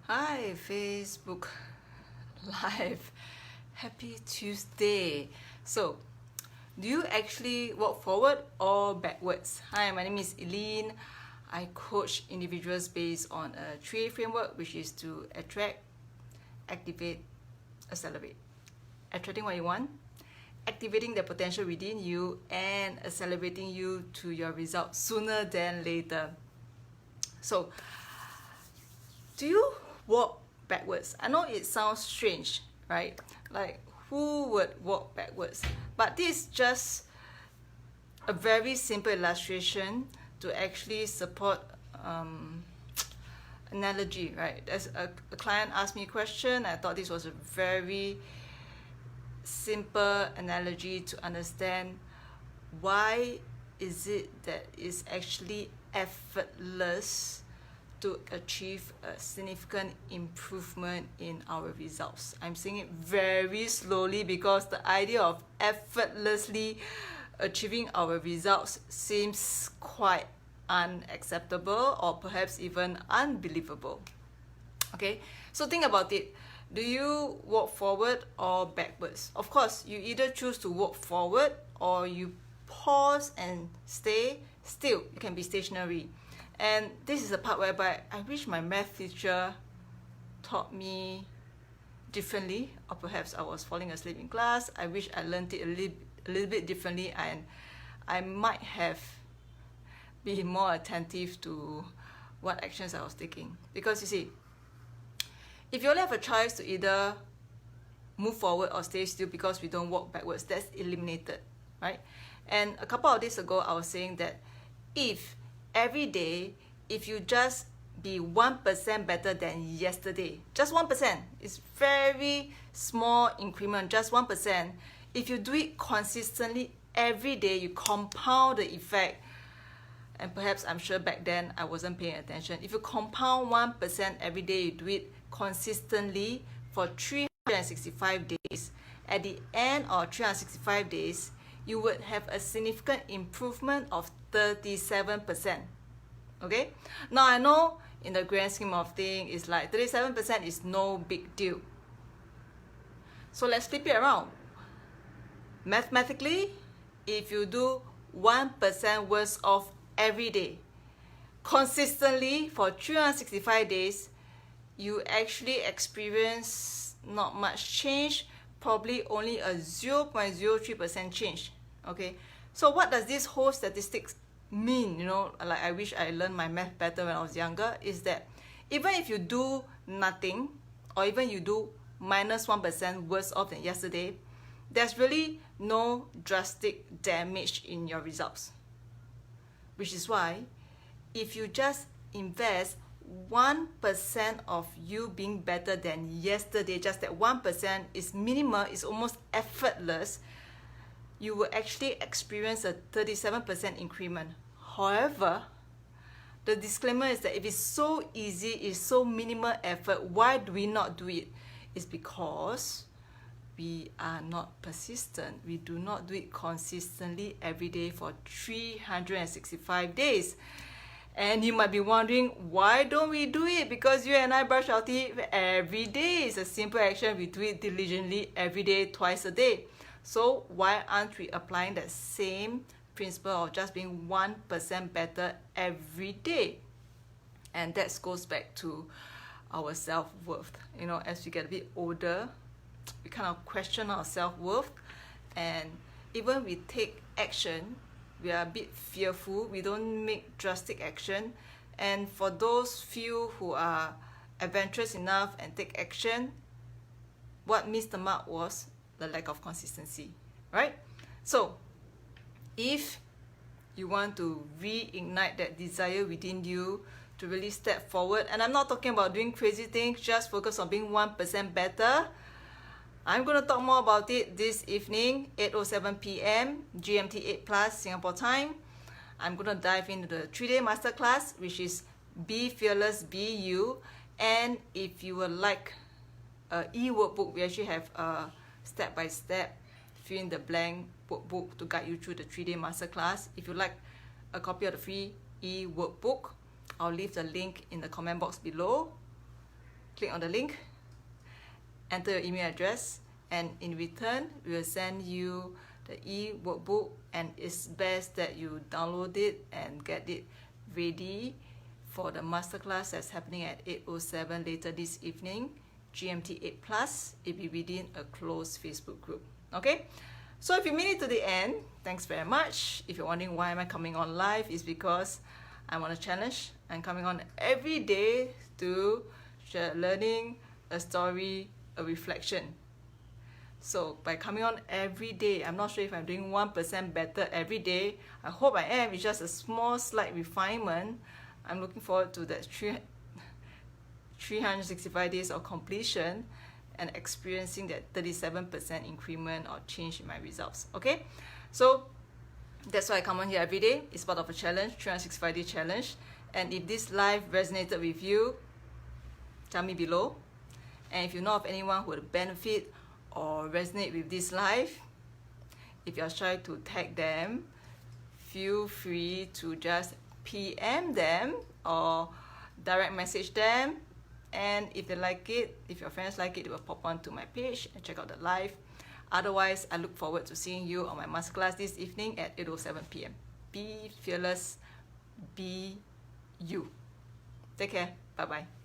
Hi, Facebook Live. Happy Tuesday. So, do you actually walk forward or backwards? Hi, my name is Eileen. I coach individuals based on a 3A framework, which is to attract, activate, accelerate. Attracting what you want, activating the potential within you, and accelerating you to your results sooner than later. So, do you walk backwards? I know it sounds strange, right? Like, who would walk backwards? But this is just a very simple illustration to actually support analogy, right? As a client asked me a question, I thought this was a very simple analogy to understand why is it that it's actually effortless to achieve a significant improvement in our results. I'm saying it very slowly because the idea of effortlessly achieving our results seems quite unacceptable or perhaps even unbelievable. Okay, so think about it. Do you walk forward or backwards? Of course, you either choose to walk forward or you pause and stay still. You can be stationary. And this is the part whereby I wish my math teacher taught me differently, or perhaps I was falling asleep in class. I wish I learned it a little bit differently, and I might have been more attentive to what actions I was taking. Because you see, if you only have a choice to either move forward or stay still because we don't walk backwards, that's eliminated, right? And a couple of days ago, I was saying that if every day, if you just be 1% better than yesterday, just 1%, it's very small increment, just 1%. If you do it consistently every day, you compound the effect. And perhaps I'm sure back then I wasn't paying attention. If you compound 1% every day, you do it consistently for 365 days. At the end of 365 days, you would have a significant improvement of 37%. Okay? Now I know in the grand scheme of things, it's like 37% is no big deal. So let's flip it around. Mathematically, if you do 1% worse off every day, consistently for 365 days, you actually experience not much change, probably only a 0.03% change. Okay, so what does this whole statistics mean? You know, like I wish I learned my math better when I was younger, is that even if you do nothing, or even you do minus 1% worse off than yesterday, there's really no drastic damage in your results. Which is why if you just invest 1% of you being better than yesterday, just that 1% is minimal, is almost effortless, you will actually experience a 37% increment. However, the disclaimer is that if it's so easy, it's so minimal effort, why do we not do it? It's because we are not persistent. We do not do it consistently every day for 365 days. And you might be wondering, why don't we do it? Because you and I brush our teeth every day. It's a simple action. We do it diligently every day, twice a day. So why aren't we applying that same principle of just being 1% better every day? And that goes back to our self-worth. You know, as we get a bit older, we kind of question our self-worth, and even we take action, we are a bit fearful, we don't make drastic action. And for those few who are adventurous enough and take action, what missed the mark was the lack of consistency, right? So if you want to reignite that desire within you to really step forward, and I'm not talking about doing crazy things, just focus on being 1% better. I'm going to talk more about it this evening, 8:07 p.m. GMT 8+ Singapore time. I'm going to dive into the 3-day masterclass, which is Be Fearless, Be You. And if you would like an e-workbook, we actually have a step-by-step fill in the blank workbook to guide you through the 3-day masterclass. If you'd like a copy of the free e-workbook, I'll leave the link in the comment box below. click on the link, enter your email address, and in return we will send you the e-workbook, and it's best that you download it and get it ready for the masterclass that's happening at 8:07 later this evening, GMT 8+. It'll be within a closed Facebook group. Okay, so if you made it to the end, thanks very much. If you're wondering why am I coming on live, it's because I'm on a challenge. I'm coming on every day to share learning, a story, a reflection. So by coming on every day, I'm not sure if I'm doing 1% better every day. I hope I am. It's just a small slight refinement. I'm looking forward to that 365 days of completion and experiencing that 37% increment or change in my results. Okay, so that's why I come on here every day. It's part of a challenge, 365 day challenge. And if this live resonated with you, tell me below. And if you know of anyone who would benefit or resonate with this live, if you're shy to tag them, feel free to just PM them or direct message them, and if they like it, if your friends like it, they will pop onto my page and check out the live. Otherwise, I look forward to seeing you on my masterclass this evening at 8:07 p.m. Be fearless, be you. Take care. Bye bye.